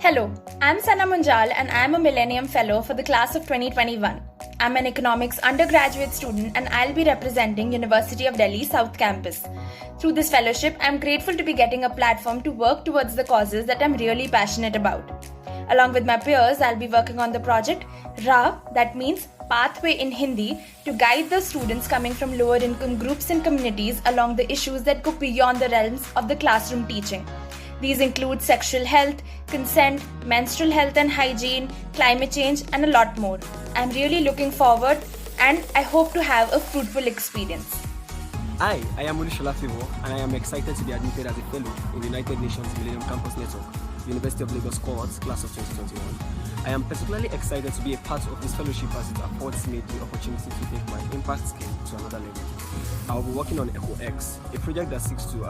Hello, I'm Sana Munjal and I'm a Millennium Fellow for the class of 2021. I'm an economics undergraduate student and I'll be representing University of Delhi South Campus. Through this fellowship, I'm grateful to be getting a platform to work towards the causes that I'm really passionate about. Along with my peers, I'll be working on the project RA, that means Pathway in Hindi, to guide the students coming from lower income groups and communities along the issues that go beyond the realms of the classroom teaching. These include sexual health, consent, menstrual health and hygiene, climate change, and a lot more. I'm really looking forward and I hope to have a fruitful experience. Hi, I am Ulishola Fivo and I am excited to be admitted as a fellow in the United Nations Millennium Campus Network, University of Lagos Cohorts, class of 2021. I am particularly excited to be a part of this fellowship as it affords me the opportunity to take my impact skill to another level. I will be working on EcoX, a project that seeks to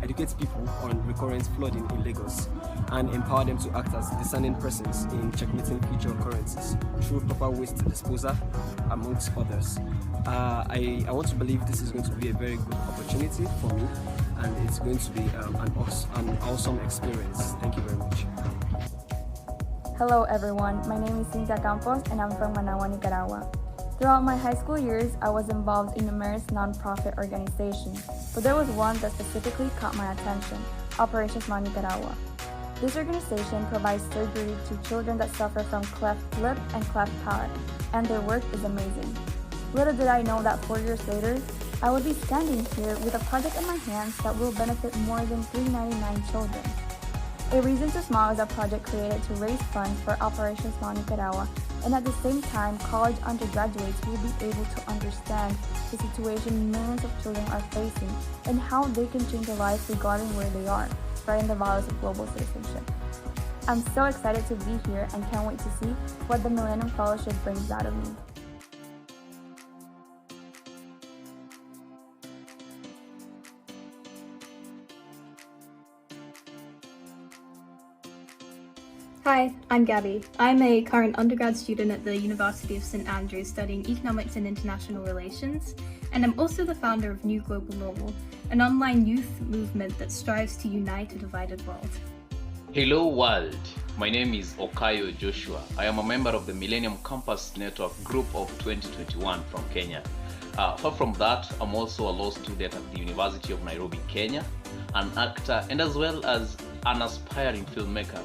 educate people on recurrent flooding in Lagos and empower them to act as discerning persons in checkmating future occurrences through proper waste disposal, amongst others. I want to believe this is going to be a very good opportunity for me and it's going to be an awesome experience. Thank you very much. Hello everyone, my name is Cynthia Campos and I'm from Managua, Nicaragua. Throughout my high school years, I was involved in numerous non-profit organizations, but there was one that specifically caught my attention, Operations Ma Nicaragua. This organization provides surgery to children that suffer from cleft lip and cleft palate, and their work is amazing. Little did I know that 4 years later, I would be standing here with a project in my hands that will benefit more than 399 children. A Reason to Smile is a project created to raise funds for Operations Ma Nicaragua, and at the same time, college undergraduates will be able to understand the situation millions of children are facing and how they can change their lives regarding where they are, spreading the values of global citizenship. I'm so excited to be here and can't wait to see what the Millennium Fellowship brings out of me. Hi, I'm Gabby. I'm a current undergrad student at the University of St Andrews studying Economics and International Relations, and I'm also the founder of New Global Normal, an online youth movement that strives to unite a divided world. Hello world, my name is Okayo Joshua. I am a member of the Millennium Campus Network Group of 2021 from Kenya. Apart from that, I'm also a law student at the University of Nairobi, Kenya, an actor, and as well as an aspiring filmmaker.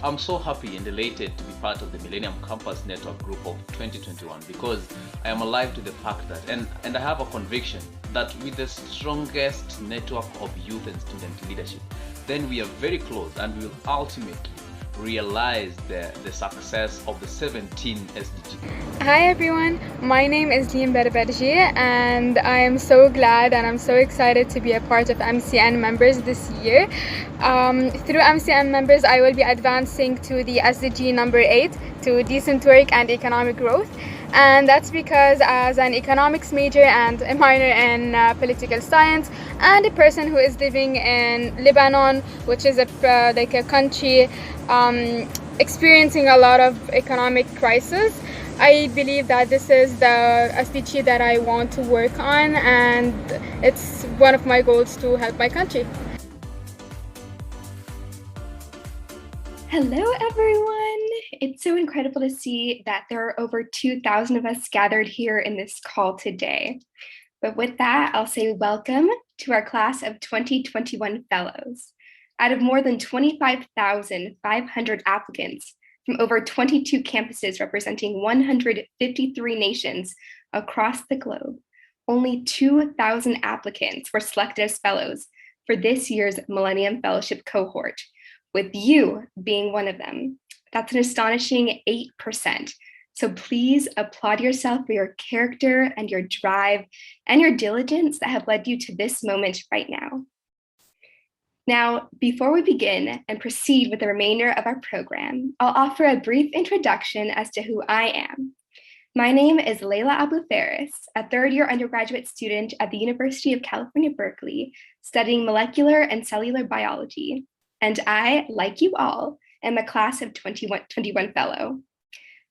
I'm so happy and elated to be part of the Millennium Campus Network Group of 2021 because I am alive to the fact that, and I have a conviction that with the strongest network of youth and student leadership, then we are very close and we will ultimately realize the success of the 17 SDGs. Hi everyone, my name is Liam Berberji and I am so glad and I'm so excited to be a part of MCN members this year. Through MCN members, I will be advancing to the SDG number 8, to decent work and economic growth. And that's because as an economics major and a minor in political science and a person who is living in Lebanon, which is a country experiencing a lot of economic crisis, I believe that this is the SDG that I want to work on, and it's one of my goals to help my country. Hello everyone! It's so incredible to see that there are over 2,000 of us gathered here in this call today. But with that, I'll say welcome to our class of 2021 Fellows. Out of more than 25,500 applicants from over 22 campuses representing 153 nations across the globe, only 2,000 applicants were selected as fellows for this year's Millennium Fellowship cohort, with you being one of them. That's an astonishing 8%. So please applaud yourself for your character and your drive and your diligence that have led you to this moment right now. Now, before we begin and proceed with the remainder of our program, I'll offer a brief introduction as to who I am. My name is Layla Abu-Faris, a third-year undergraduate student at the University of California, Berkeley, studying molecular and cellular biology. And I, like you all, am a class of 2021 fellow.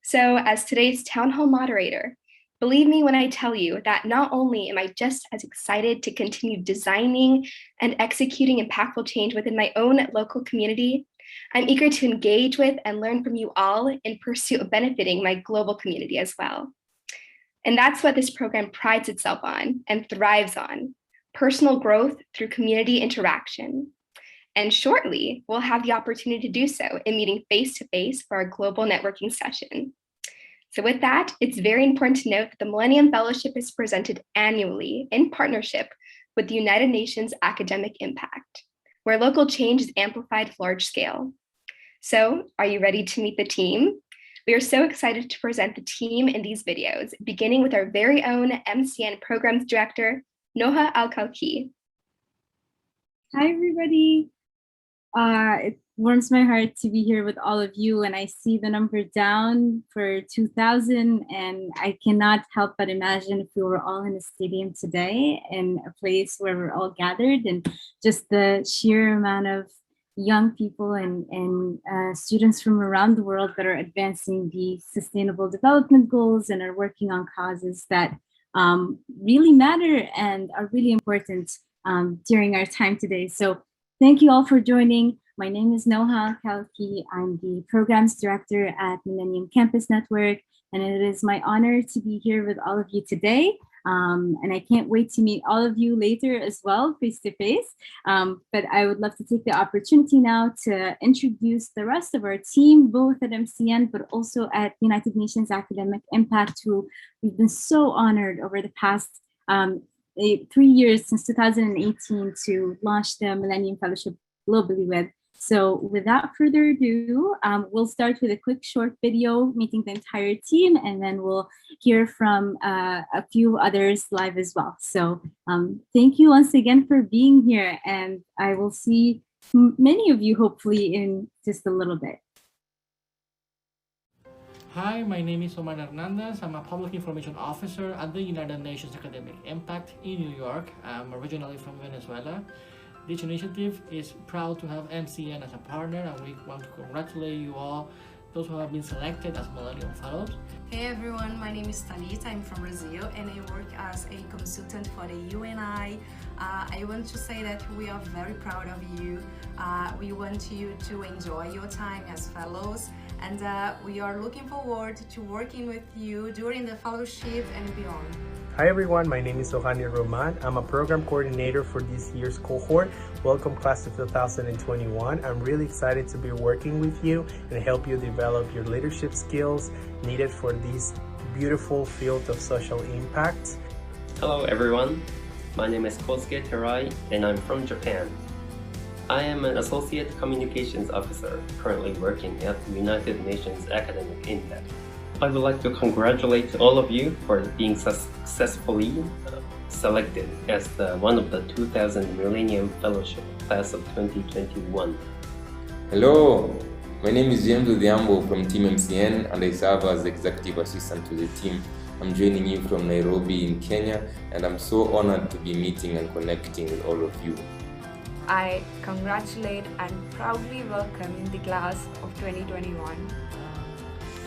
So as today's town hall moderator, believe me when I tell you that not only am I just as excited to continue designing and executing impactful change within my own local community, I'm eager to engage with and learn from you all in pursuit of benefiting my global community as well. And that's what this program prides itself on and thrives on: personal growth through community interaction. And shortly, we'll have the opportunity to do so in meeting face-to-face for our global networking session. So with that, it's very important to note that the Millennium Fellowship is presented annually in partnership with the United Nations Academic Impact, where local change is amplified large scale. So are you ready to meet the team? We are so excited to present the team in these videos, beginning with our very own MCN Programs Director, Noha Al-Kalki. Hi, everybody. It warms my heart to be here with all of you, and I see the number down for 2,000, and I cannot help but imagine if we were all in a stadium today, in a place where we're all gathered, and just the sheer amount of young people and students from around the world that are advancing the Sustainable Development Goals and are working on causes that really matter and are really important during our time today. So thank you all for joining. My name is Noha Kalki. I'm the Programs Director at Millennium Campus Network, and it is my honor to be here with all of you today. And I can't wait to meet all of you later as well, face-to-face. But I would love to take the opportunity now to introduce the rest of our team, both at MCN, but also at United Nations Academic Impact, who we've been so honored over the past 3 years, since 2018, to launch the Millennium Fellowship globally with. So without further ado, we'll start with a quick short video meeting the entire team, and then we'll hear from a few others live as well. So thank you once again for being here, and I will see many of you hopefully in just a little bit. Hi, my name is Omar Hernandez. I'm a Public Information Officer at the United Nations Academic Impact in New York. I'm originally from Venezuela. This initiative is proud to have MCN as a partner, and we want to congratulate you all, those who have been selected as Millennium Fellows. Hey everyone, my name is Thalita. I'm from Brazil and I work as a consultant for the UNI. I want to say that we are very proud of you. We want you to enjoy your time as fellows, and we are looking forward to working with you during the fellowship and beyond. Hi everyone, my name is Ohani Roman. I'm a program coordinator for this year's cohort. Welcome class of 2021. I'm really excited to be working with you and help you develop your leadership skills needed for this beautiful field of social impact. Hello everyone, my name is Kosuke Terai and I'm from Japan. I am an Associate Communications Officer currently working at the United Nations Academic Impact. I would like to congratulate all of you for being successfully selected as one of the 2000 Millennium Fellowship class of 2021. Hello, my name is James Odhiambo from Team MCN and I serve as Executive Assistant to the team. I'm joining you from Nairobi in Kenya, and I'm so honored to be meeting and connecting with all of you. I congratulate and proudly welcome the class of 2021.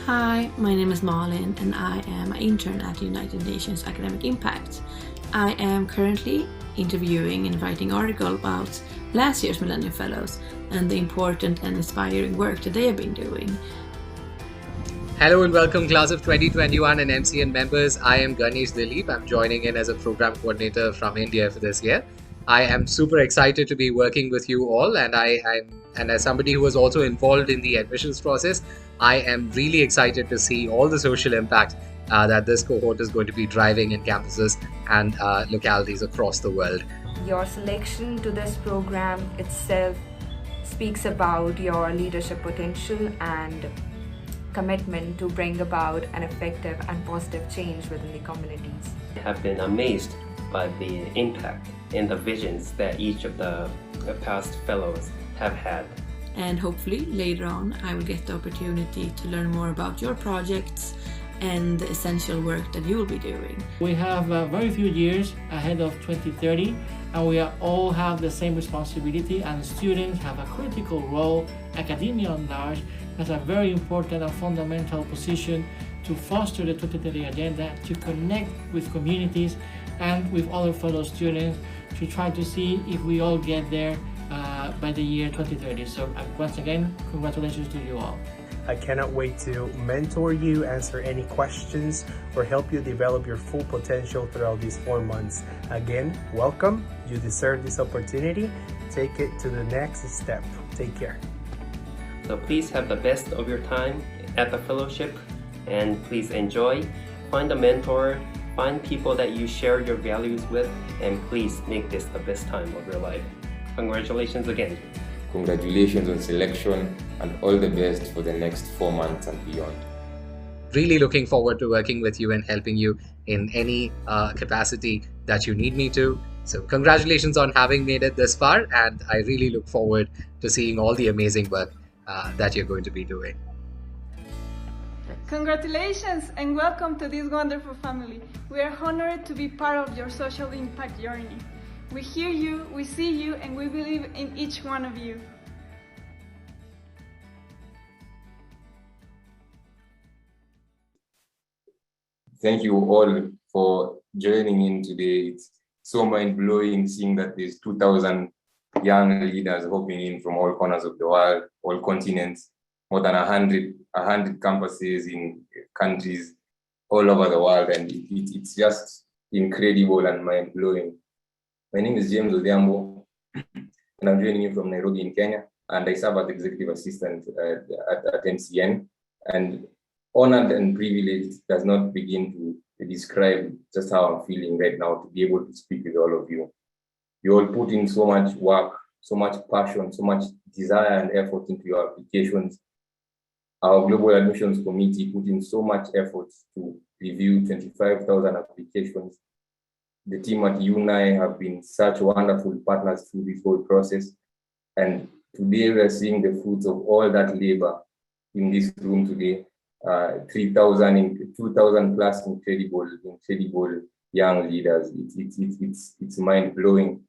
Hi, my name is Marlin and I am an intern at United Nations Academic Impact. I am currently interviewing and writing an article about last year's Millennium Fellows and the important and inspiring work that they have been doing. Hello and welcome class of 2021 and MCN members. I am Ganesh Dilip. I'm joining in as a program coordinator from India for this year. I am super excited to be working with you all, and and as somebody who was also involved in the admissions process, I am really excited to see all the social impact that this cohort is going to be driving in campuses and localities across the world. Your selection to this program itself speaks about your leadership potential and commitment to bring about an effective and positive change within the communities. I have been amazed by the impact and the visions that each of the past fellows have had. And hopefully later on I will get the opportunity to learn more about your projects and the essential work that you will be doing. We have very few years ahead of 2030, and we all have the same responsibility, and students have a critical role. Academia at large has a very important and fundamental position to foster the 2030 agenda, to connect with communities and with other fellow students, to try to see if we all get there by the year 2030. So once again, congratulations to you all. I cannot wait to mentor you, answer any questions, or help you develop your full potential throughout these 4 months. Again, welcome. You deserve this opportunity. Take it to the next step. Take care. So please have the best of your time at the fellowship, and please enjoy. Find a mentor, find people that you share your values with, and please make this the best time of your life. Congratulations again. Congratulations on selection and all the best for the next 4 months and beyond. Really looking forward to working with you and helping you in any capacity that you need me to. So congratulations on having made it this far, and I really look forward to seeing all the amazing work that you're going to be doing. Congratulations and welcome to this wonderful family. We are honored to be part of your social impact journey. We hear you, we see you, and we believe in each one of you. Thank you all for joining in today. It's so mind-blowing seeing that there's 2,000 young leaders hopping in from all corners of the world, all continents, more than 100 campuses in countries all over the world, and it's just incredible and mind-blowing. My name is James Odhiambo, and I'm joining you from Nairobi in Kenya, and I serve as executive assistant at MCN. And honored and privileged does not begin to describe just how I'm feeling right now to be able to speak with all of you. You all put in so much work, so much passion, so much desire and effort into your applications. Our Global Admissions Committee put in so much effort to review 25,000 applications. The team at UNI have been such wonderful partners through this whole process. And today we are seeing the fruits of all that labor in this room today. 2,000 plus incredible young leaders. It's mind-blowing.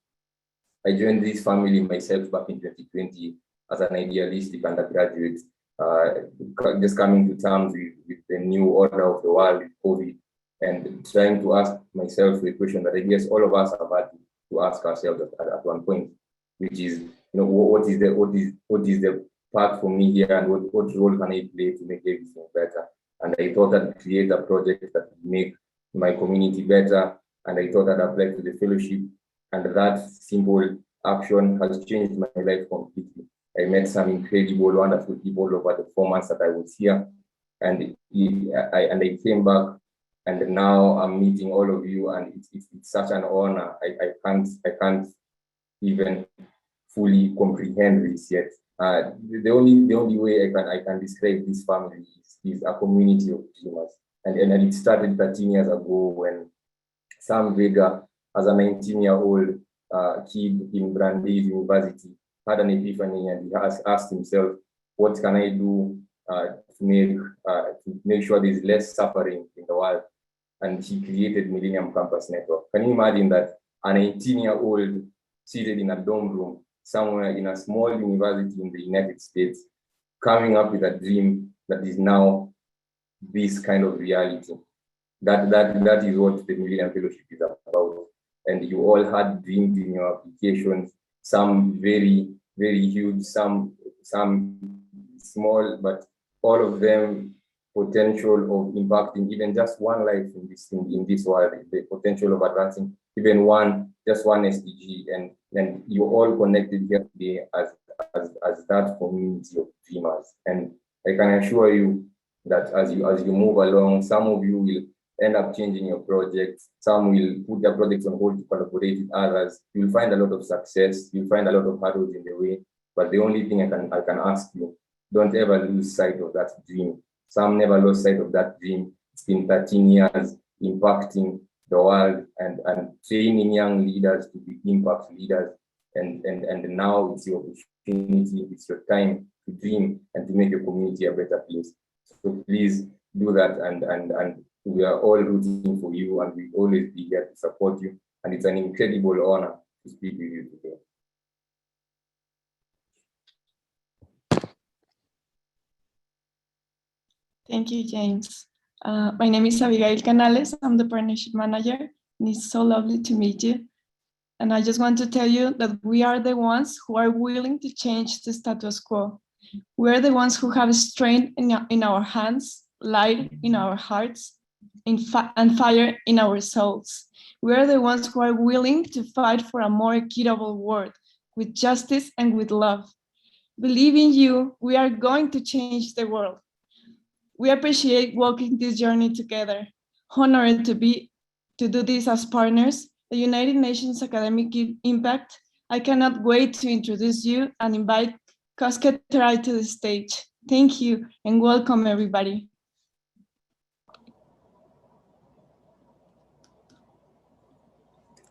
I joined this family myself back in 2020 as an idealistic undergraduate, just coming to terms with the new order of the world with COVID, and trying to ask myself the question that I guess all of us have had to ask ourselves at one point, which is, what is the path for me here, and what role can I play to make everything better? And I thought I'd create a project that would make my community better, and I thought I'd apply to the fellowship, and that simple action has changed my life completely. I met some incredible, wonderful people over the 4 months that I was here, and I came back, and now I'm meeting all of you, and it's such an honor. I can't even fully comprehend this yet. The only way I can describe this family is a community of dreamers, and it started 13 years ago when Sam Vega, as a 19-year-old kid in Brandeis University, had an epiphany, and he has asked himself, what can I do to make sure there's less suffering in the world? And he created Millennium Campus Network. Can you imagine that a 19-year-old seated in a dorm room somewhere in a small university in the United States, coming up with a dream that is now this kind of reality? That is what the Millennium Fellowship is about. And you all had dreams in your applications, some very, very huge, some small, but all of them potential of impacting even just one life in this world, the potential of advancing even just one SDG, and you all connected here today as that community of dreamers. And I can assure you that as you move along, some of you will end up changing your projects, some will put their projects on hold to collaborate with others. You'll find a lot of success, you'll find a lot of hurdles in the way, but the only thing I can ask you, don't ever lose sight of that dream. Some never lost sight of that dream. It's been 13 years impacting the world and training young leaders to be impact leaders. And now it's your opportunity, it's your time to dream and to make your community a better place. So please do that, and we are all rooting for you, and we'll always be here to support you. And it's an incredible honor to speak with you today. Thank you, James. My name is Abigail Canales. I'm the partnership manager, and it's so lovely to meet you. And I just want to tell you that we are the ones who are willing to change the status quo. We are the ones who have strength in our hands, light in our hearts, and fire in our souls. We are the ones who are willing to fight for a more equitable world with justice and with love. Believe in you, we are going to change the world. We appreciate walking this journey together. Honored to do this as partners, the United Nations Academic Impact. I cannot wait to introduce you and invite Koske Terai to the stage. Thank you and welcome everybody.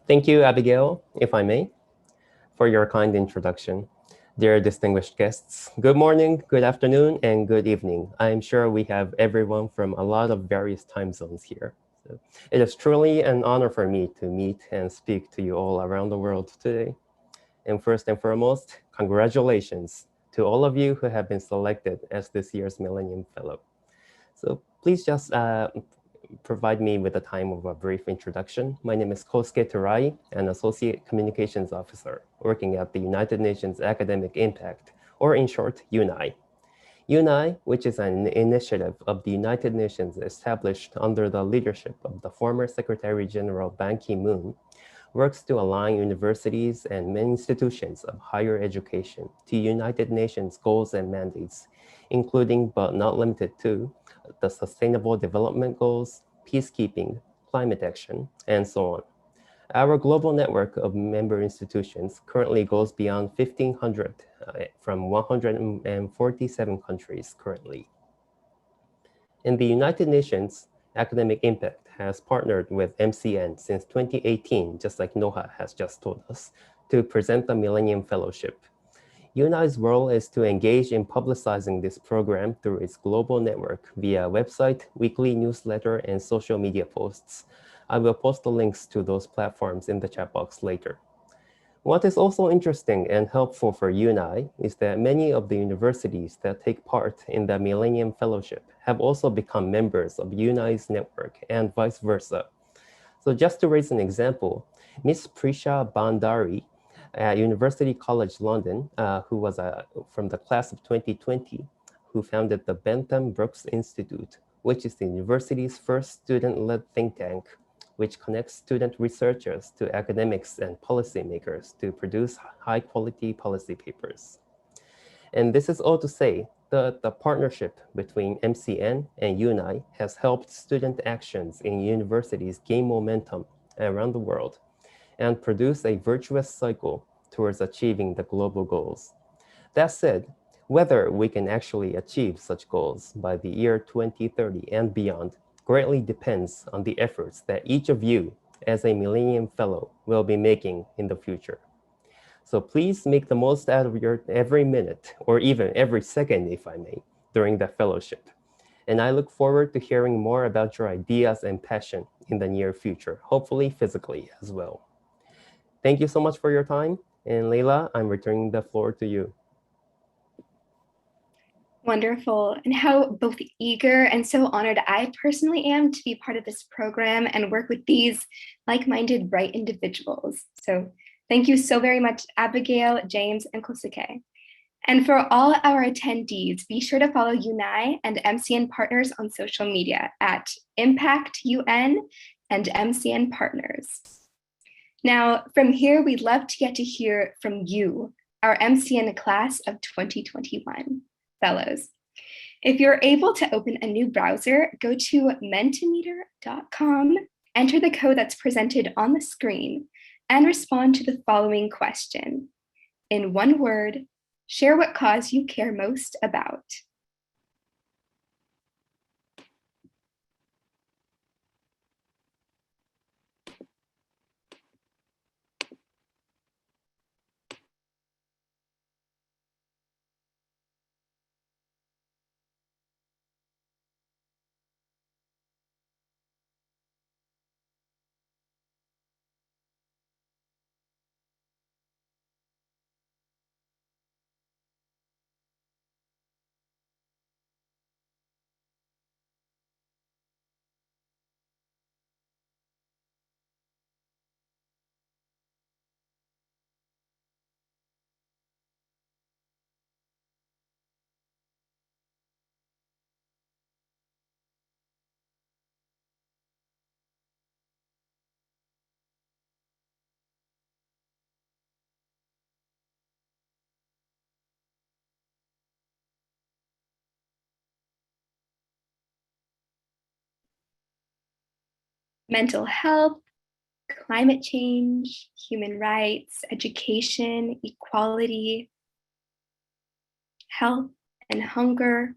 Thank you, Abigail, if I may, for your kind introduction. Dear distinguished guests, good morning, good afternoon, and good evening. I'm sure we have everyone from a lot of various time zones here. So it is truly an honor for me to meet and speak to you all around the world today. And first and foremost, congratulations to all of you who have been selected as this year's Millennium Fellow. So please just provide me with the time of a brief introduction. My name is Kosuke Terai, an Associate Communications Officer working at the United Nations Academic Impact, or in short, UNI. UNI, which is an initiative of the United Nations established under the leadership of the former Secretary General Ban Ki-moon, works to align universities and many institutions of higher education to United Nations goals and mandates, including but not limited to the Sustainable Development Goals, peacekeeping, climate action, and so on. Our global network of member institutions currently goes beyond 1,500 from 147 countries currently. In the United Nations, Academic Impact has partnered with MCN since 2018, just like Noha has just told us, to present the Millennium Fellowship. UNI's role is to engage in publicizing this program through its global network via website, weekly newsletter, and social media posts. I will post the links to those platforms in the chat box later. What is also interesting and helpful for UNI is that many of the universities that take part in the Millennium Fellowship have also become members of UNI's network and vice versa. So just to raise an example, Miss Prisha Bandari at University College London, who was from the class of 2020, who founded the Bentham Brooks Institute, which is the university's first student-led think tank, which connects student researchers to academics and policymakers to produce high-quality policy papers. And this is all to say that the partnership between MCN and UNI has helped student actions in universities gain momentum around the world and produce a virtuous cycle towards achieving the global goals. That said, whether we can actually achieve such goals by the year 2030 and beyond greatly depends on the efforts that each of you as a Millennium Fellow will be making in the future. So please make the most out of your every minute, or even every second, if I may, during the fellowship. And I look forward to hearing more about your ideas and passion in the near future, hopefully physically as well. Thank you so much for your time. And Leila, I'm returning the floor to you. Wonderful, and how both eager and so honored I personally am to be part of this program and work with these like-minded, bright individuals. So thank you so very much, Abigail, James, and Kosuke. And for all our attendees, be sure to follow UNI and MCN Partners on social media at ImpactUN and MCN Partners. Now, from here, we'd love to get to hear from you, our MCN class of 2021 fellows. If you're able to open a new browser, go to mentimeter.com, enter the code that's presented on the screen, and respond to the following question. In one word, share what cause you care most about. mental health, climate change, human rights, education, equality, health and hunger.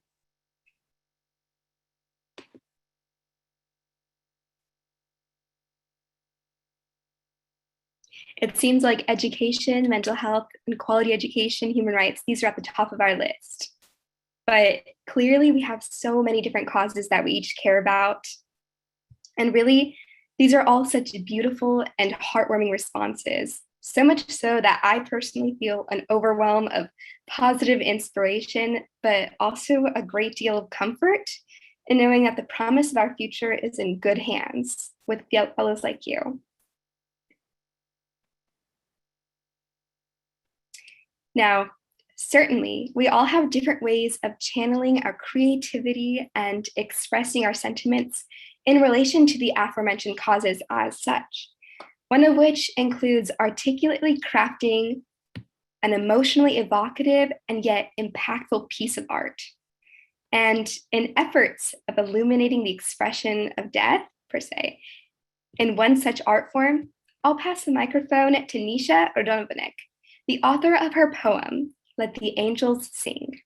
It seems like education, mental health, and quality education, human rights, these are at the top of our list. But clearly we have so many different causes that we each care about. And really, these are all such beautiful and heartwarming responses. So much so that I personally feel an overwhelm of positive inspiration, but also a great deal of comfort in knowing that the promise of our future is in good hands with fellows like you. Now, certainly, we all have different ways of channeling our creativity and expressing our sentiments in relation to the aforementioned causes as such, one of which includes articulately crafting an emotionally evocative and yet impactful piece of art. And in efforts of illuminating the expression of death, per se, in one such art form, I'll pass the microphone to Nisha Radovanek, the author of her poem, Let the Angels Sing.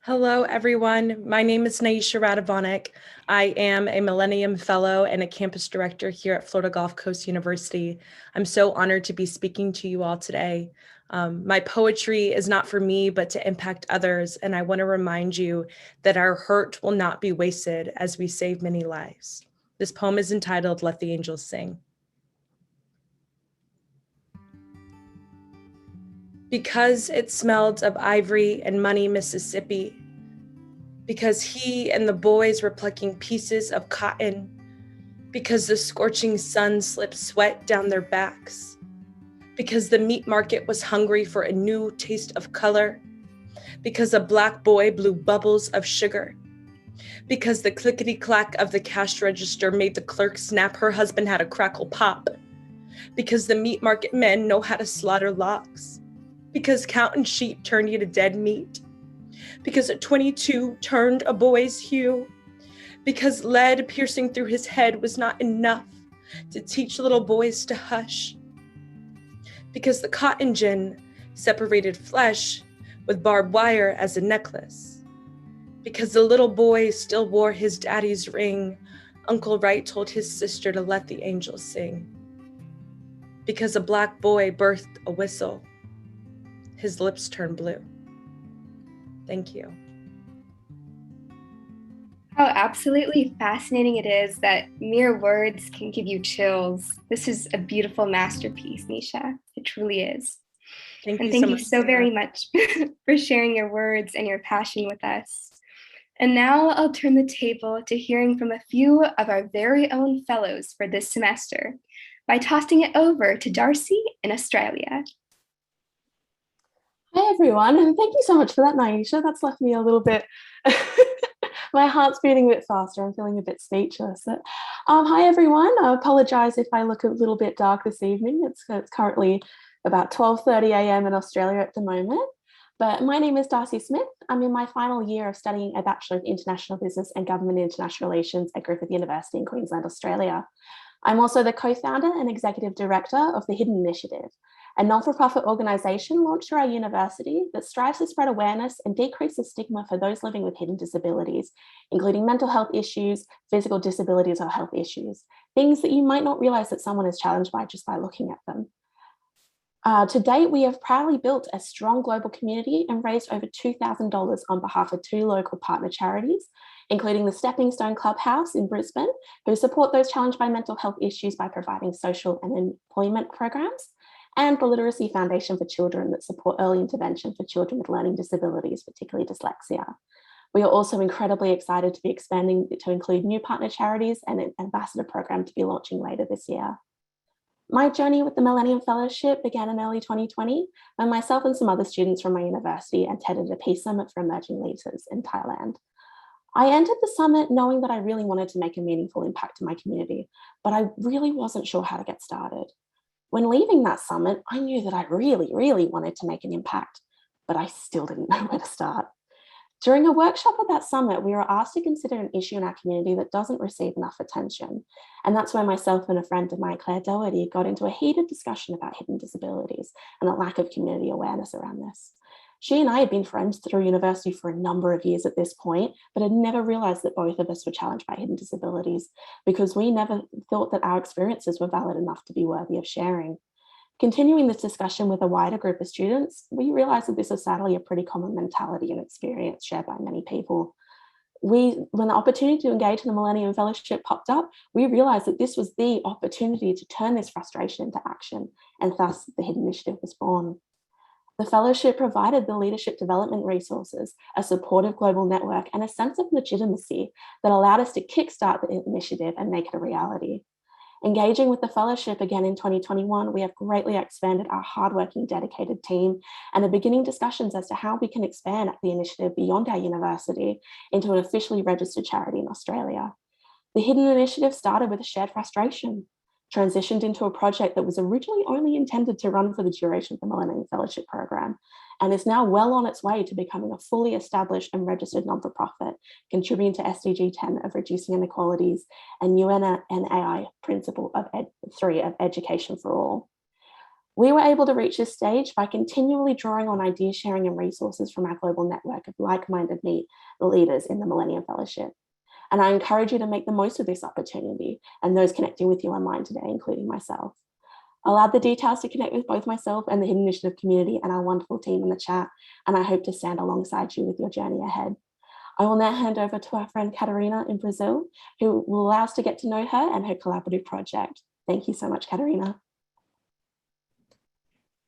Hello, everyone. My name is Naisha Radovanek. I am a Millennium Fellow and a campus director here at Florida Gulf Coast University. I'm so honored to be speaking to you all today. My poetry is not for me, but to impact others. And I want to remind you that our hurt will not be wasted as we save many lives. This poem is entitled, Let the Angels Sing. Because it smelled of ivory and money, Mississippi. Because he and the boys were plucking pieces of cotton. Because the scorching sun slipped sweat down their backs. Because the meat market was hungry for a new taste of color. Because a black boy blew bubbles of sugar. Because the clickety-clack of the cash register made the clerk snap her husband had a crackle pop. Because the meat market men know how to slaughter logs. Because counting sheep turned you to dead meat. Because a 22 turned a boy's hue. Because lead piercing through his head was not enough to teach little boys to hush. Because the cotton gin separated flesh with barbed wire as a necklace. Because the little boy still wore his daddy's ring, Uncle Wright told his sister to let the angels sing. Because a black boy birthed a whistle, his lips turned blue. Thank you. How absolutely fascinating it is that mere words can give you chills. This is a beautiful masterpiece, Nisha. It truly is. Thank you so very much for sharing your words and your passion with us. And now I'll turn the table to hearing from a few of our very own fellows for this semester by tossing it over to Darcy in Australia. Hi everyone, and thank you so much for that, Naisha. That's left me a little bit, my heart's beating a bit faster. I'm feeling a bit speechless. Hi everyone, I apologise if I look a little bit dark this evening. It's currently about 12:30 a.m. in Australia at the moment. But my name is Darcy Smith. I'm in my final year of studying a Bachelor of International Business and Government International Relations at Griffith University in Queensland, Australia. I'm also the co-founder and executive director of the Hidden Initiative, a non-for-profit organisation launched through our university that strives to spread awareness and decrease the stigma for those living with hidden disabilities, including mental health issues, physical disabilities or health issues, things that you might not realise that someone is challenged by just by looking at them. To date, we have proudly built a strong global community and raised over $2,000 on behalf of 2 local partner charities, including the Stepping Stone Clubhouse in Brisbane, who support those challenged by mental health issues by providing social and employment programs, and the Literacy Foundation for Children that support early intervention for children with learning disabilities, particularly dyslexia. We are also incredibly excited to be expanding to include new partner charities and an ambassador program to be launching later this year. My journey with the Millennium Fellowship began in early 2020 when myself and some other students from my university attended a peace summit for emerging leaders in Thailand. I entered the summit knowing that I really wanted to make a meaningful impact in my community, but I really wasn't sure how to get started. When leaving that summit, I knew that I really wanted to make an impact, but I still didn't know where to start. During a workshop at that summit, we were asked to consider an issue in our community that doesn't receive enough attention. And that's where myself and a friend of mine, Claire Doherty, got into a heated discussion about hidden disabilities and a lack of community awareness around this. She and I had been friends through university for a number of years at this point, but had never realized that both of us were challenged by hidden disabilities because we never thought that our experiences were valid enough to be worthy of sharing. Continuing this discussion with a wider group of students, we realized that this is sadly a pretty common mentality and experience shared by many people. When the opportunity to engage in the Millennium Fellowship popped up, we realized that this was the opportunity to turn this frustration into action, and thus the Hidden Initiative was born. The fellowship provided the leadership development resources, a supportive global network, and a sense of legitimacy that allowed us to kickstart the initiative and make it a reality. Engaging with the fellowship again in 2021, we have greatly expanded our hardworking, dedicated team and are beginning discussions as to how we can expand the initiative beyond our university into an officially registered charity in Australia. The Hidden Initiative started with a shared frustration, transitioned into a project that was originally only intended to run for the duration of the Millennium Fellowship program, and is now well on its way to becoming a fully established and registered non-for-profit, contributing to SDG 10 of reducing inequalities and UNNAI principle of 3 of education for all. We were able to reach this stage by continually drawing on idea sharing and resources from our global network of like-minded leaders in the Millennium Fellowship. And I encourage you to make the most of this opportunity and those connecting with you online today, including myself. I'll add the details to connect with both myself and the Hidden Initiative community and our wonderful team in the chat, and I hope to stand alongside you with your journey ahead. I will now hand over to our friend Catarina in Brazil, who will allow us to get to know her and her collaborative project. Thank you so much, Catarina.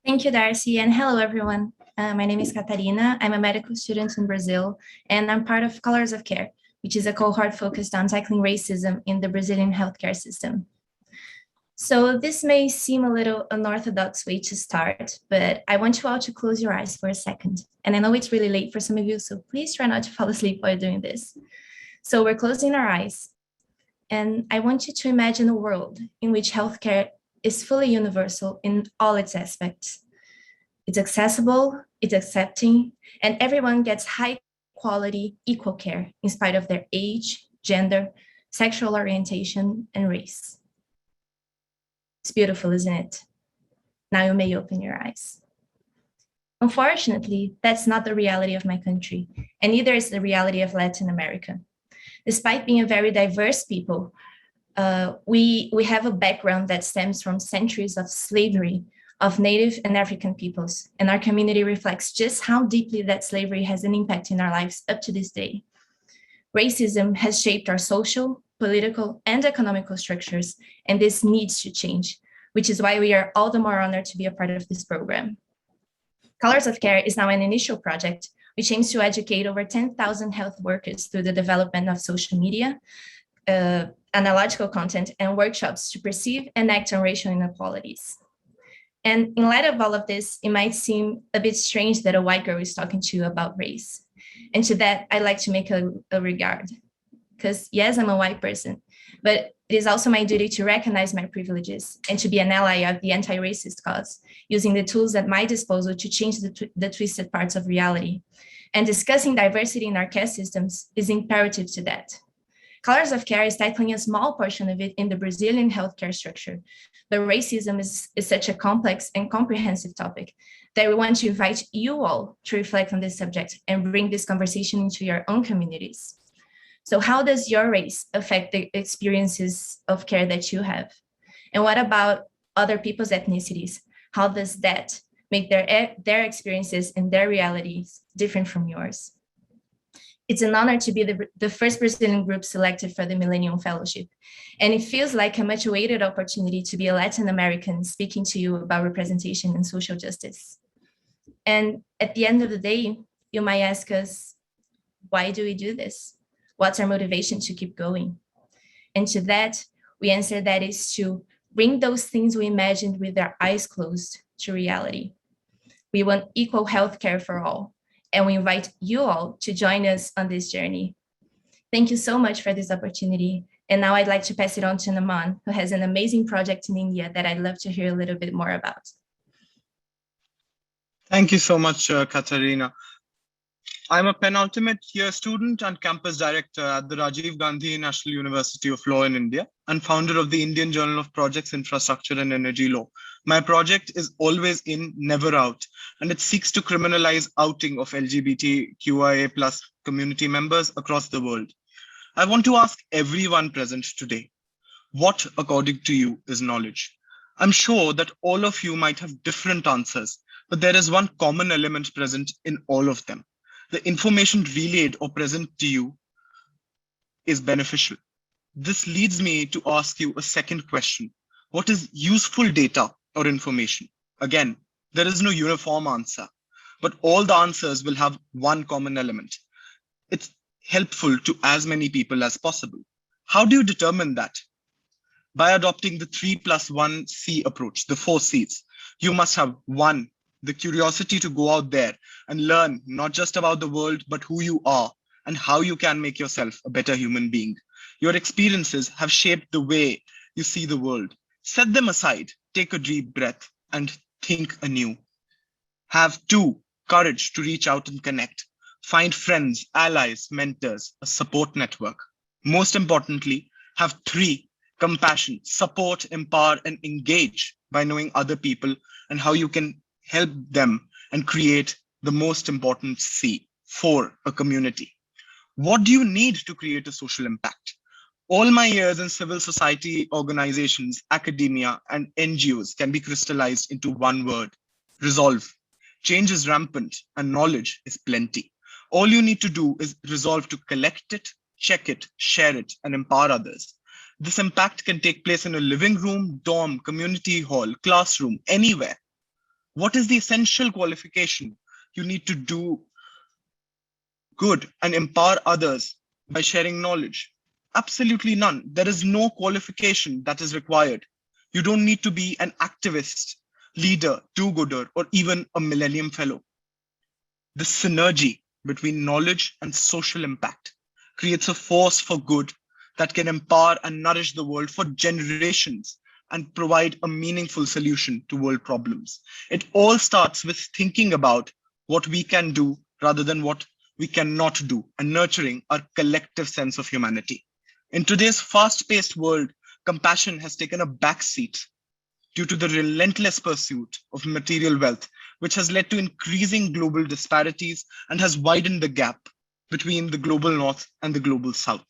Thank you, Darcy, and hello, everyone. My name is Catarina. I'm a medical student in Brazil, and I'm part of Colors of Care, which is a cohort focused on tackling racism in the Brazilian healthcare system. So this may seem a little unorthodox way to start, but I want you all to close your eyes for a second. And I know it's really late for some of you, so please try not to fall asleep while doing this. So we're closing our eyes. And I want you to imagine a world in which healthcare is fully universal in all its aspects. It's accessible, it's accepting, and everyone gets high quality, equal care in spite of their age, gender, sexual orientation, and race. It's beautiful, isn't it? Now you may open your eyes. Unfortunately, that's not the reality of my country, and neither is the reality of Latin America. Despite being a very diverse people, we have a background that stems from centuries of slavery of Native and African peoples, and our community reflects just how deeply that slavery has an impact in our lives up to this day. Racism has shaped our social, political, and economical structures, and this needs to change, which is why we are all the more honored to be a part of this program. Colors of Care is now an initial project which aims to educate over 10,000 health workers through the development of social media, analogical content, and workshops to perceive and act on racial inequalities. And in light of all of this, it might seem a bit strange that a white girl is talking to you about race. And to that, I'd like to make a regard. Because yes, I'm a white person, but it is also my duty to recognize my privileges and to be an ally of the anti-racist cause, using the tools at my disposal to change the twisted parts of reality. And discussing diversity in our care systems is imperative to that. Colors of Care is tackling a small portion of it in the Brazilian healthcare structure, but racism is such a complex and comprehensive topic that we want to invite you all to reflect on this subject and bring this conversation into your own communities. So how does your race affect the experiences of care that you have? And what about other people's ethnicities? How does that make their experiences and their realities different from yours? It's an honor to be the first Brazilian group selected for the Millennium Fellowship. And it feels like a much awaited opportunity to be a Latin American speaking to you about representation and social justice. And at the end of the day, you might ask us, why do we do this? What's our motivation to keep going? And to that, we answer that is to bring those things we imagined with our eyes closed to reality. We want equal healthcare for all, and we invite you all to join us on this journey. Thank you so much for this opportunity. And now I'd like to pass it on to Naman, who has an amazing project in India that I'd love to hear a little bit more about. Thank you so much, Katarina. I'm a penultimate year student and campus director at the Rajiv Gandhi National University of Law in India and founder of the Indian Journal of Projects, Infrastructure and Energy Law. My project is always in, never out, and it seeks to criminalize outing of LGBTQIA+ community members across the world. I want to ask everyone present today, what, according to you, is knowledge? I'm sure that all of you might have different answers, but there is one common element present in all of them. The information relayed or present to you is beneficial. This leads me to ask you a second question. What is useful data or information? Again, there is no uniform answer, but all the answers will have one common element. It's helpful to as many people as possible. How do you determine that? By adopting the 3+1C approach, the 4 C's. You must have 1, the curiosity to go out there and learn not just about the world, but who you are and how you can make yourself a better human being. Your experiences have shaped the way you see the world. Set them aside, take a deep breath and think anew. Have 2, courage to reach out and connect. Find friends, allies, mentors, a support network. Most importantly, have 3, compassion, support, empower, and engage by knowing other people and how you can help them and create the most important C, 4, a community. What do you need to create a social impact? All my years in civil society organizations, academia, and NGOs can be crystallized into one word: resolve. Change is rampant and knowledge is plenty. All you need to do is resolve to collect it, check it, share it, and empower others. This impact can take place in a living room, dorm, community hall, classroom, anywhere. What is the essential qualification you need to do good and empower others by sharing knowledge? Absolutely none. There is no qualification that is required. You don't need to be an activist, leader, do-gooder, or even a Millennium Fellow. The synergy between knowledge and social impact creates a force for good that can empower and nourish the world for generations and provide a meaningful solution to world problems. It all starts with thinking about what we can do rather than what we cannot do and nurturing our collective sense of humanity. In today's fast-paced world, compassion has taken a backseat due to the relentless pursuit of material wealth, which has led to increasing global disparities and has widened the gap between the global north and the global south.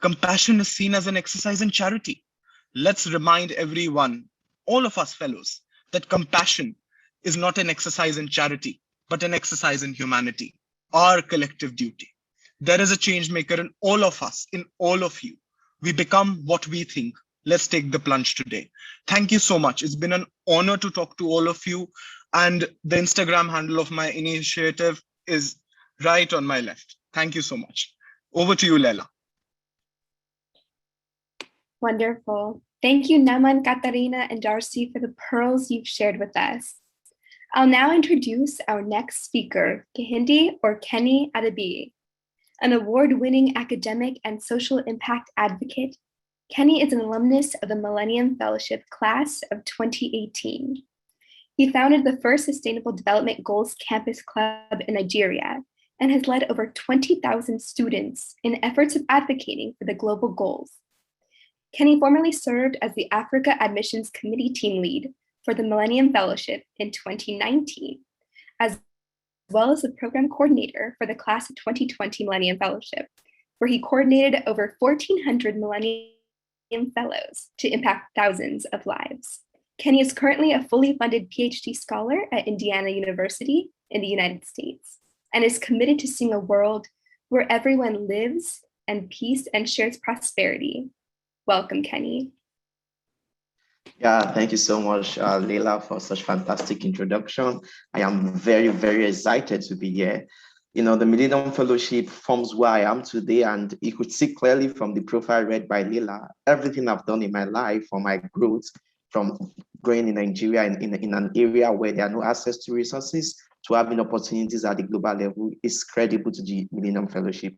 Compassion is seen as an exercise in charity. Let's remind everyone, all of us fellows, that compassion is not an exercise in charity, but an exercise in humanity, our collective duty. There is a change maker in all of us, in all of you. We become what we think. Let's take the plunge today. Thank you so much. It's been an honor to talk to all of you. And the Instagram handle of my initiative is right on my left. Thank you so much. Over to you, Leila. Wonderful. Thank you, Naman, Katarina, and Darcy for the pearls you've shared with us. I'll now introduce our next speaker, Kehinde or Kenny Adabi. An award-winning academic and social impact advocate, Kenny is an alumnus of the Millennium Fellowship class of 2018. He founded the first Sustainable Development Goals Campus Club in Nigeria and has led over 20,000 students in efforts of advocating for the global goals. Kenny formerly served as the Africa Admissions Committee team lead for the Millennium Fellowship in 2019, as well as the program coordinator for the class of 2020 Millennium Fellowship, where he coordinated over 1,400 Millennium Fellows to impact thousands of lives. Kenny is currently a fully funded PhD scholar at Indiana University in the United States and is committed to seeing a world where everyone lives in peace and shares prosperity. Welcome, Kenny. Yeah, thank you so much, Leila, for such fantastic introduction. I am very, very excited to be here. You know, the Millennium Fellowship forms where I am today, and you could see clearly from the profile read by Leila, everything I've done in my life for my growth, from growing in Nigeria in an area where there are no access to resources, to having opportunities at the global level, is credible to the Millennium Fellowship.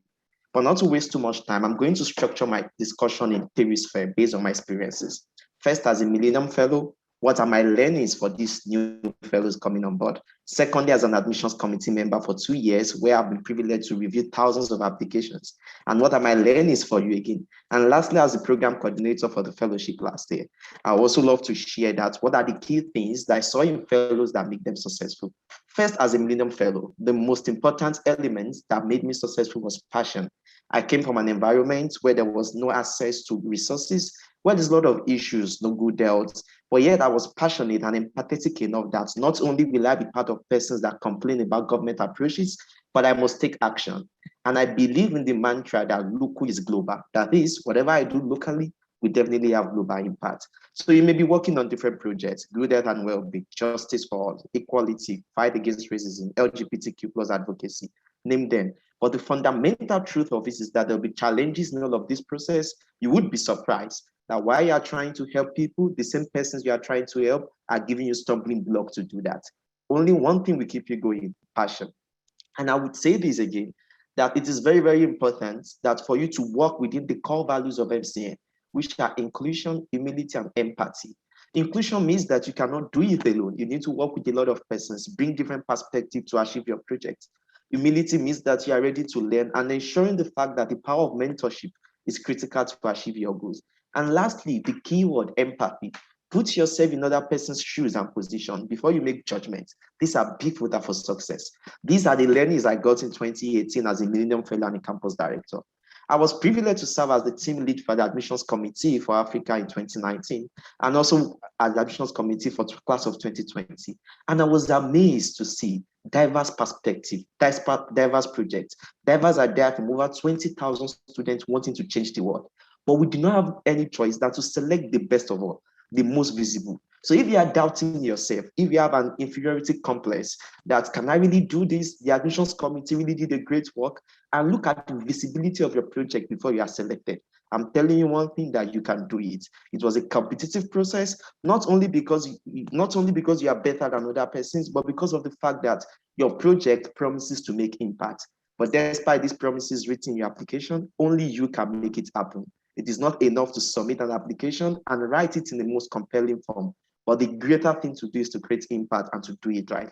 But not to waste too much time, I'm going to structure my discussion in 3 spheres based on my experiences. First, as a Millennium Fellow, What are my learnings for these new fellows coming on board? Secondly, as an admissions committee member for 2 years, where I've been privileged to review thousands of applications. And what are my learnings for you again? And lastly, as the program coordinator for the fellowship last year, I also love to share that what are the key things that I saw in fellows that make them successful. First, as a Millennium Fellow, the most important element that made me successful was passion. I came from an environment where there was no access to resources, where there's a lot of issues, no good health, but yet I was passionate and empathetic enough that not only will I be part of persons that complain about government approaches, but I must take action. And I believe in the mantra that local is global. That is, whatever I do locally, we definitely have global impact. So you may be working on different projects, good health and well-being, justice for all, equality, fight against racism, LGBTQ plus advocacy, name them. But the fundamental truth of this is that there'll be challenges in all of this process. You would be surprised that while you are trying to help people, the same persons you are trying to help are giving you stumbling block to do that. Only one thing will keep you going, passion. And I would say this again, that it is very, very important that for you to work within the core values of MCN, which are inclusion, humility, and empathy. Inclusion means that you cannot do it alone. You need to work with a lot of persons, bring different perspectives to achieve your project. Humility means that you are ready to learn and ensuring the fact that the power of mentorship is critical to achieve your goals. And lastly, the keyword empathy. Put yourself in other person's shoes and position before you make judgments. These are big filter for success. These are the learnings I got in 2018 as a Millennium Fellow and a campus director. I was privileged to serve as the team lead for the admissions committee for Africa in 2019, and also as the admissions committee for the class of 2020. And I was amazed to see diverse perspective, diverse projects, diverse ideas from over 20,000 students wanting to change the world. But we do not have any choice than to select the best of all, the most visible. So if you are doubting yourself, if you have an inferiority complex that can I really do this, the admissions committee really did a great work, and look at the visibility of your project before you are selected. I'm telling you one thing, that you can do it. It was a competitive process, not only because you are better than other persons, but because of the fact that your project promises to make impact. But despite these promises written in your application, only you can make it happen. It is not enough to submit an application and write it in the most compelling form. But the greater thing to do is to create impact and to do it right.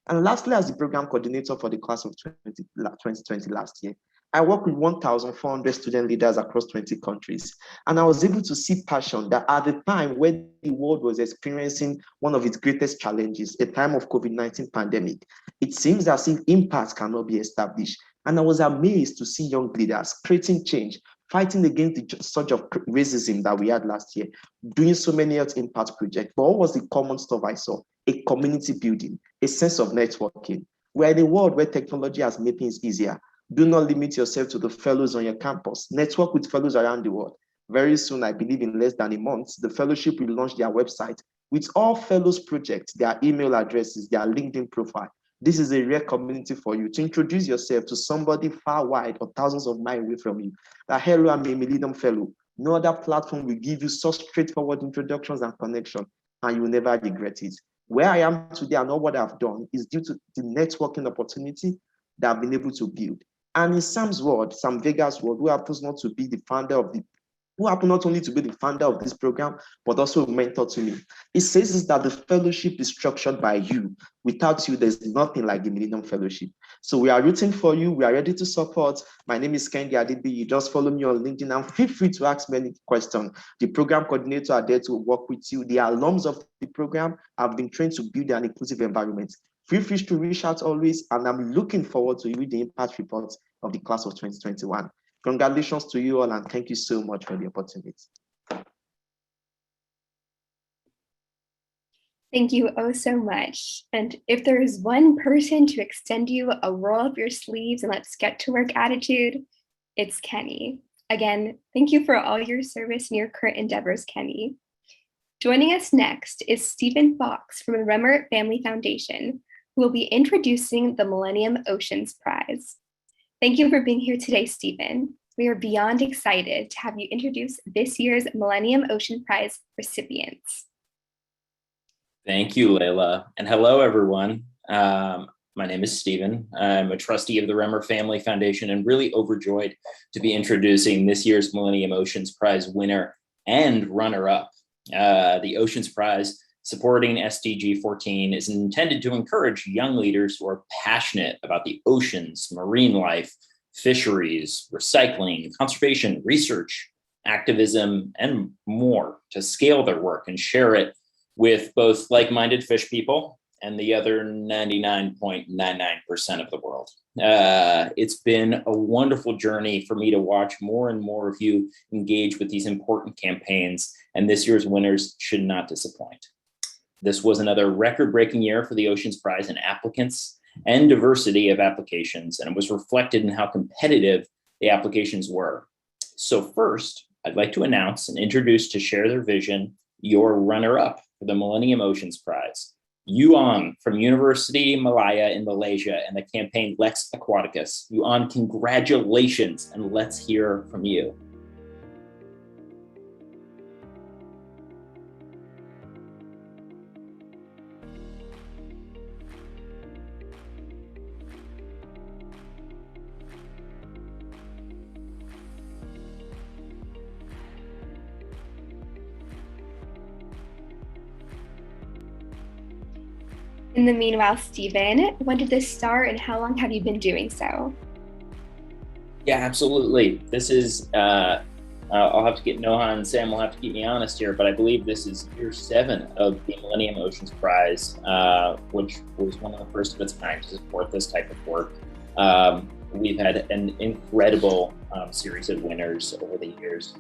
And lastly, as the program coordinator for the class of 2020 last year, I worked with 1,400 student leaders across 20 countries. And I was able to see passion that at the time when the world was experiencing one of its greatest challenges, a time of COVID-19 pandemic, it seems as if impact cannot be established. And I was amazed to see young leaders creating change, fighting against the surge of racism that we had last year, doing so many health impact projects. But what was the common stuff I saw? A community building, a sense of networking. We're in a world where technology has made things easier. Do not limit yourself to the fellows on your campus. Network with fellows around the world. Very soon, I believe in less than a month, the fellowship will launch their website with all fellows projects, their email addresses, their LinkedIn profile. This is a rare community for you to introduce yourself to somebody far wide or thousands of miles away from you. That, hello, I'm a Millennium Fellow. No other platform will give you such straightforward introductions and connection, and you will never regret it. Where I am today and all what I've done is due to the networking opportunity that I've been able to build. And in Sam's world, Sam Vega's world, who happens not to be the founder of who happen not only to be the founder of this program, but also a mentor to me. It says is that the fellowship is structured by you. Without you, there's nothing like the Millennium Fellowship. So we are rooting for you. We are ready to support. My name is Kendi Adibi. You just follow me on LinkedIn and feel free to ask me any question. The program coordinator are there to work with you. The alums of the program have been trained to build an inclusive environment. Feel free to reach out always, and I'm looking forward to read the impact reports of the class of 2021. Congratulations to you all, and thank you so much for the opportunity. Thank you oh so much. And if there is one person to extend you a roll up your sleeves and let's get to work attitude, it's Kenny. Again, thank you for all your service and your current endeavors, Kenny. Joining us next is Stephen Fox from the Remmer Family Foundation, who will be introducing the Millennium Oceans Prize. Thank you for being here today, Stephen. We are beyond excited to have you introduce this year's Millennium Ocean Prize recipients. Thank you, Layla. And hello, everyone. My name is Stephen. I'm a trustee of the Remmer Family Foundation and really overjoyed to be introducing this year's Millennium Oceans Prize winner and runner-up. The Oceans Prize Supporting SDG 14 is intended to encourage young leaders who are passionate about the oceans, marine life, fisheries, recycling, conservation, research, activism, and more to scale their work and share it with both like-minded fish people and the other 99.99% of the world. It's been a wonderful journey for me to watch more and more of you engage with these important campaigns, and this year's winners should not disappoint. This was another record-breaking year for the Oceans Prize in applicants and diversity of applications, and it was reflected in how competitive the applications were. So first, I'd like to announce and introduce to share their vision, your runner-up for the Millennium Oceans Prize. Yuan from University Malaya in Malaysia and the campaign Lex Aquaticus. Yuan, congratulations, and let's hear from you. In the meanwhile, Stephen, when did this start and how long have you been doing so? Yeah, absolutely. This is, I'll have to get Noha and Sam will have to keep me honest here, but I believe this is year 7 of the Millennium Oceans Prize, which was one of the first of its kind to support this type of work. We've had an incredible series of winners over the years,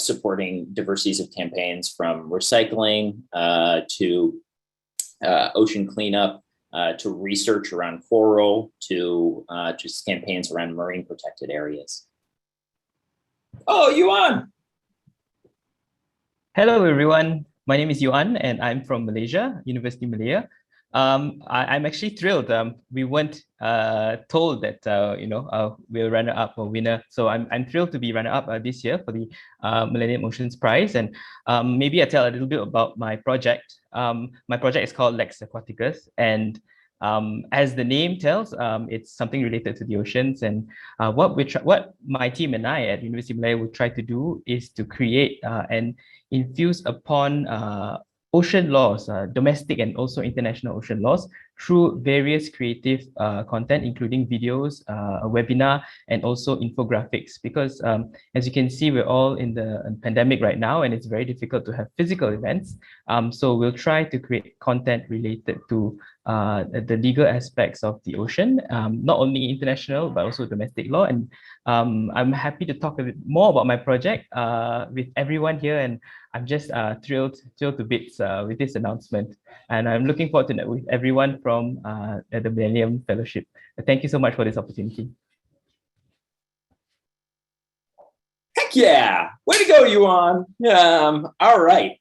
supporting diversities of campaigns from recycling to ocean cleanup, to research around coral, to just campaigns around marine protected areas. Oh, Yuan! Hello, everyone. My name is Yuan, and I'm from Malaysia, University Malaya. I'm actually thrilled. We weren't told that we're runner-up or winner, so I'm thrilled to be runner-up this year for the Millennium Oceans Prize. And maybe I'll tell a little bit about my project. My project is called Lex Aquaticus, and as the name tells, it's something related to the oceans. And what my team and I at University of Malaya will try to do is to create and infuse upon ocean laws, domestic and also international ocean laws, through various creative content, including videos, a webinar, and also infographics. Because as you can see, we're all in the pandemic right now, and it's very difficult to have physical events. So we'll try to create content related to the legal aspects of the ocean, not only international, but also domestic law. And I'm happy to talk a bit more about my project with everyone here, and I'm just thrilled to bits with this announcement. And I'm looking forward to with everyone from the Millennium Fellowship. Thank you so much for this opportunity. Heck yeah! Way to go, Yuan! All right.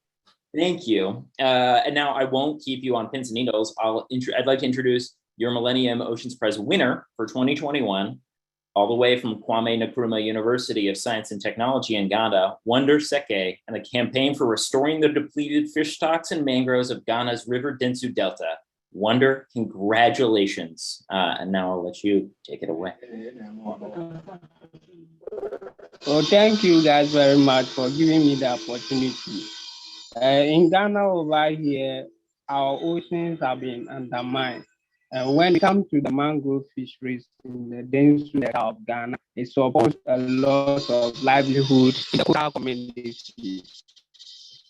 Thank you. And now I won't keep you on pins and needles. I'd like to introduce your Millennium Oceans Prize winner for 2021, all the way from Kwame Nkrumah University of Science and Technology in Ghana, Wonder Seke, and the campaign for restoring the depleted fish stocks and mangroves of Ghana's River Densu Delta. Wonder, congratulations. And now I'll let you take it away. Well, thank you guys very much for giving me the opportunity. In Ghana over here, our oceans have been undermined. When it comes to the mangrove fisheries in the Densu Delta of Ghana, it supports a lot of livelihood in the coastal community.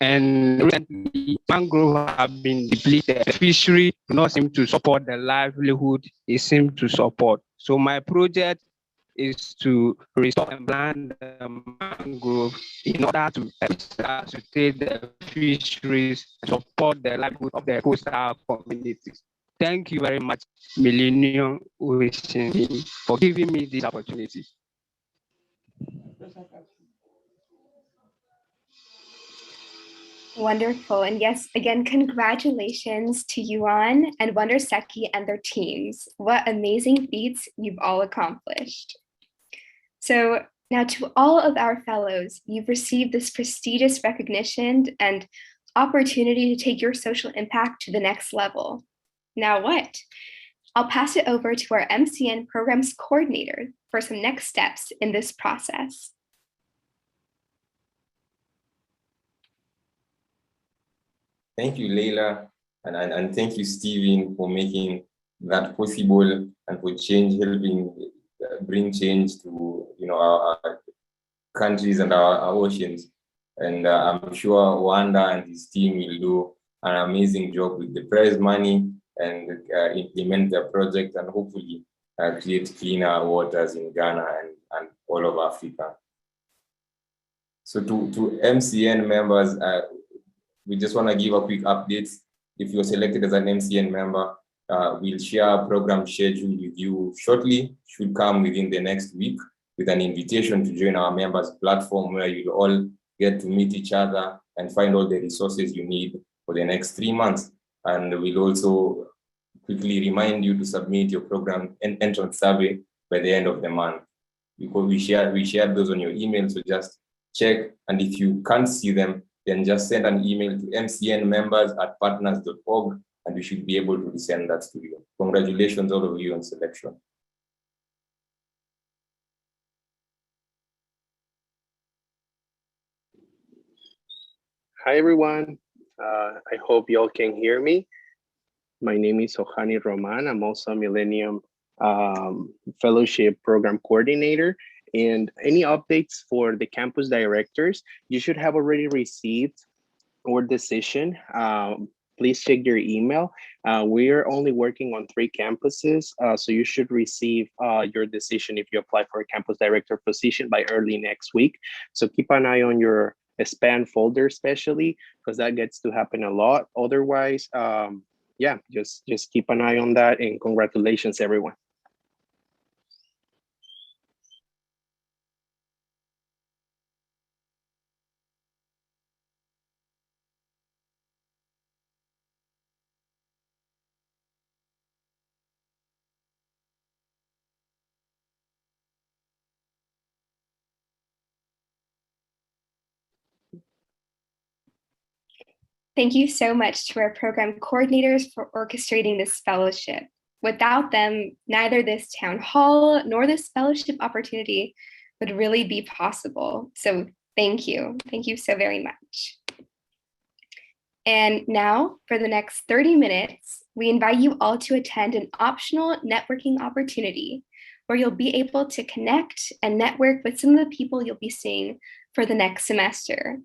And recently, mangrove have been depleted. The fishery do not seem to support the livelihood it seems to support. So my project is to restore and plant the mangrove in order to sustain the fisheries and support the livelihood of the coastal communities. Thank you very much, Millennium Oceans, for giving me this opportunity. Wonderful. And yes, again, congratulations to Yuan and Wonder Seki and their teams. What amazing feats you've all accomplished. So now to all of our fellows, you've received this prestigious recognition and opportunity to take your social impact to the next level. Now what? I'll pass it over to our MCN Programs Coordinator for some next steps in this process. Thank you, Leila, and thank you, Steven, for making that possible and for helping bring change to our countries and our oceans. And I'm sure Wanda and his team will do an amazing job with the prize money and implement their project and hopefully create cleaner waters in Ghana and all of Africa. So to MCN members, we just want to give a quick update. If you're selected as an MCN member, we'll share a program schedule with you shortly, should come within the next week, with an invitation to join our members platform where you'll all get to meet each other and find all the resources you need for the next 3 months. And we'll also quickly remind you to submit your program entrance survey by the end of the month. Because we share those on your email, so just check. And if you can't see them, then just send an email to mcnmembers@partners.org and we should be able to send that to you. Congratulations, all of you, on selection. Hi, everyone. I hope y'all can hear me. My name is Ohani Roman. I'm also a Millennium Fellowship Program Coordinator. And any updates for the campus directors, you should have already received our decision. Please check your email. We are only working on 3 campuses, so you should receive your decision if you apply for a campus director position by early next week. So keep an eye on your spam folder, especially because that gets to happen a lot. Otherwise, yeah, just keep an eye on that, and congratulations, everyone. Thank you so much to our program coordinators for orchestrating this fellowship. Without them, neither this town hall nor this fellowship opportunity would really be possible. So thank you. Thank you so very much. And now for the next 30 minutes, we invite you all to attend an optional networking opportunity where you'll be able to connect and network with some of the people you'll be seeing for the next semester.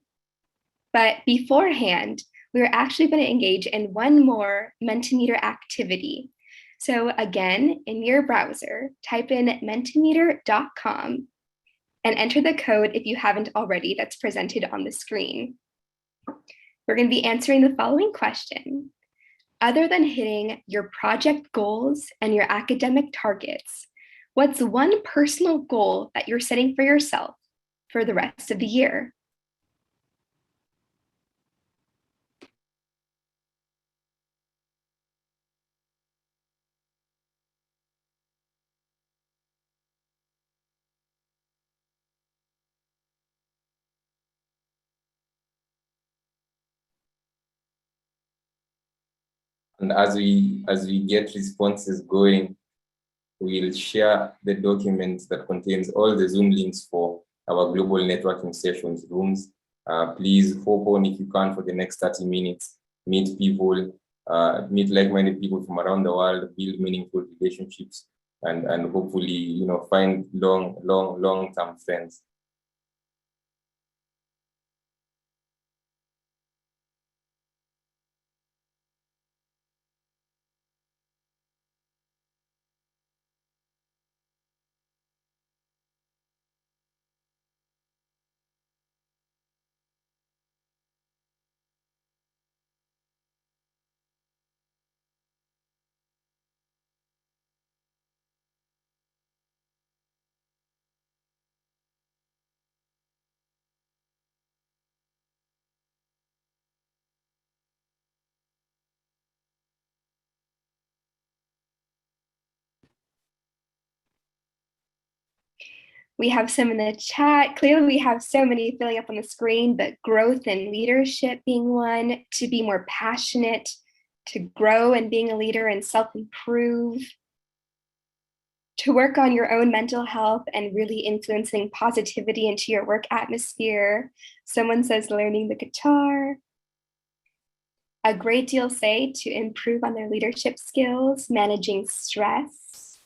But beforehand, we're actually going to engage in one more Mentimeter activity. So again, in your browser, type in mentimeter.com and enter the code if you haven't already that's presented on the screen. We're going to be answering the following question. Other than hitting your project goals and your academic targets, what's one personal goal that you're setting for yourself for the rest of the year? And as we get responses going, we'll share the document that contains all the Zoom links for our global networking sessions rooms. Please hop on if you can for the next 30 minutes, meet people, meet like-minded people from around the world, build meaningful relationships, and hopefully, find long-term friends. We have some in the chat. Clearly, we have so many filling up on the screen, but growth and leadership being one, to be more passionate, to grow and being a leader and self-improve, to work on your own mental health and really influencing positivity into your work atmosphere. Someone says learning the guitar. a great deal say to improve on their leadership skills, managing stress,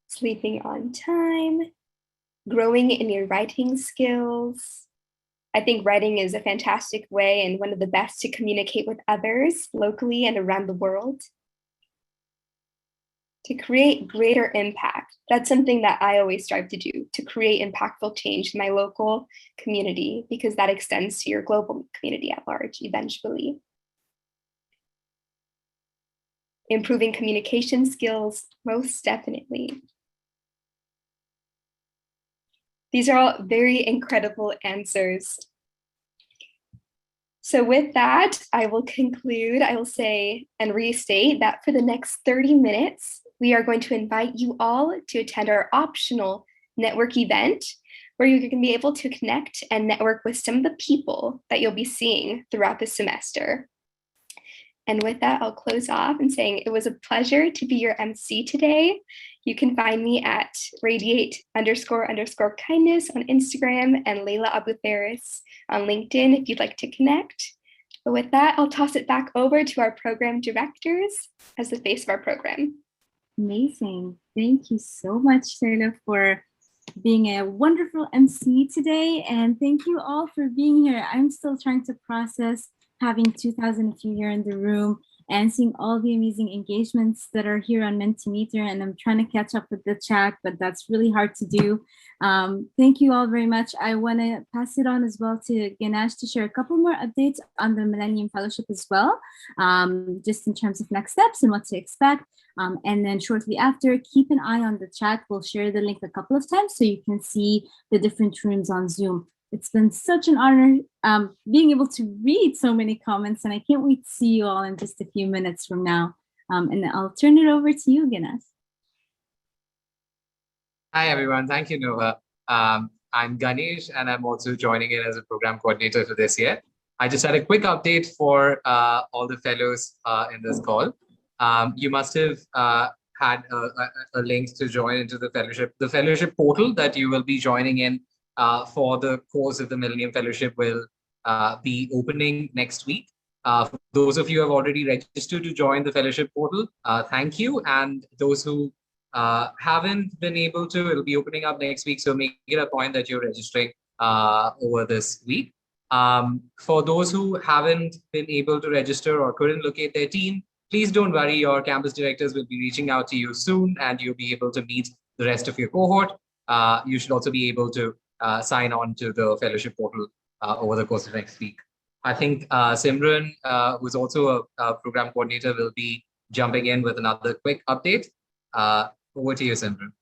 sleeping on time, growing in your writing skills. I think writing is a fantastic way and one of the best to communicate with others locally and around the world. To create greater impact. That's something that I always strive to do, to create impactful change in my local community, because that extends to your global community at large eventually. Improving communication skills, most definitely. These are all very incredible answers. So with that, I will conclude. I will say and restate that for the next 30 minutes, we are going to invite you all to attend our optional network event, where you're going to be able to connect and network with some of the people that you'll be seeing throughout the semester. And with that, I'll close off and saying it was a pleasure to be your MC today. You can find me at radiate__kindness on Instagram and Layla Abu Faris on LinkedIn if you'd like to connect. But with that, I'll toss it back over to our program directors as the face of our program. Amazing. Thank you so much, Layla, for being a wonderful MC today. And thank you all for being here. I'm still trying to process having 2,000 of you here in the room and seeing all the amazing engagements that are here on Mentimeter. And I'm trying to catch up with the chat, but that's really hard to do. Thank you all very much. I want to pass it on as well to Ganesh to share a couple more updates on the Millennium Fellowship as well, just in terms of next steps and what to expect. And then shortly after, keep an eye on the chat. We'll share the link a couple of times so you can see the different rooms on Zoom. It's been such an honor being able to read so many comments, and I can't wait to see you all in just a few minutes from now. And I'll turn it over to you, Ganesh. Hi, everyone. Thank you, Noah. I'm Ganesh, and I'm also joining in as a program coordinator for this year. I just had a quick update for all the fellows in this call. You must have had a link to join into the fellowship portal that you will be joining in for the course of the Millennium Fellowship will be opening next week. For those of you who have already registered to join the fellowship portal, thank you. And those who haven't been able to, it'll be opening up next week. So make it a point that you're registering over this week. For those who haven't been able to register or couldn't locate their team, please don't worry. Your campus directors will be reaching out to you soon, and you'll be able to meet the rest of your cohort. You should also be able to sign on to the fellowship portal over the course of next week. I think Simran, who's also a program coordinator, will be jumping in with another quick update. Over to you, Simran.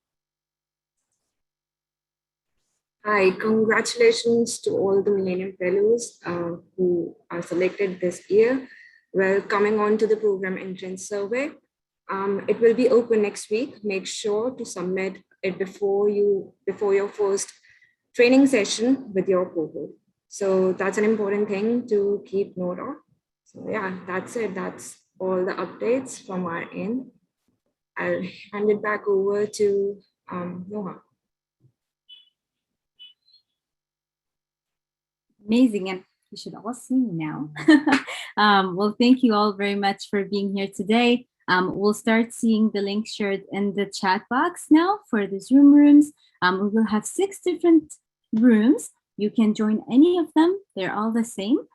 Hi, congratulations to all the Millennium Fellows who are selected this year. Well, coming on to the program entrance survey, it will be open next week. Make sure to submit it before your first training session with your cohort. So that's an important thing to keep note of. So yeah, that's it. That's all the updates from our end. I'll hand it back over to Noah. Amazing. And you should all see me now. Well, thank you all very much for being here today. We'll start seeing the link shared in the chat box now for the Zoom rooms. We will have 6 different rooms. You can join any of them. They're all the same.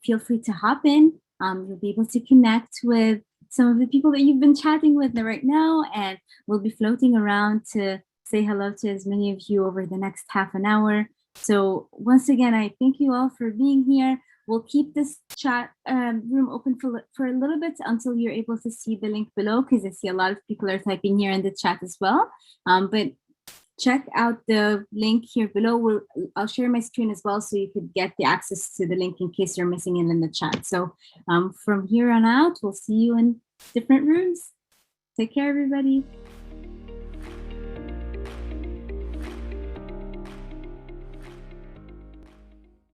Feel free to hop in. You'll be able to connect with some of the people that you've been chatting with right now, and we'll be floating around to say hello to as many of you over the next half an hour. So once again, I thank you all for being here. We'll keep this chat room open for a little bit until you're able to see the link below, because I see a lot of people are typing here in the chat as well. But check out the link here below. I'll share my screen as well so you could get the access to the link in case you're missing it in the chat. So from here on out, we'll see you in different rooms. Take care, everybody.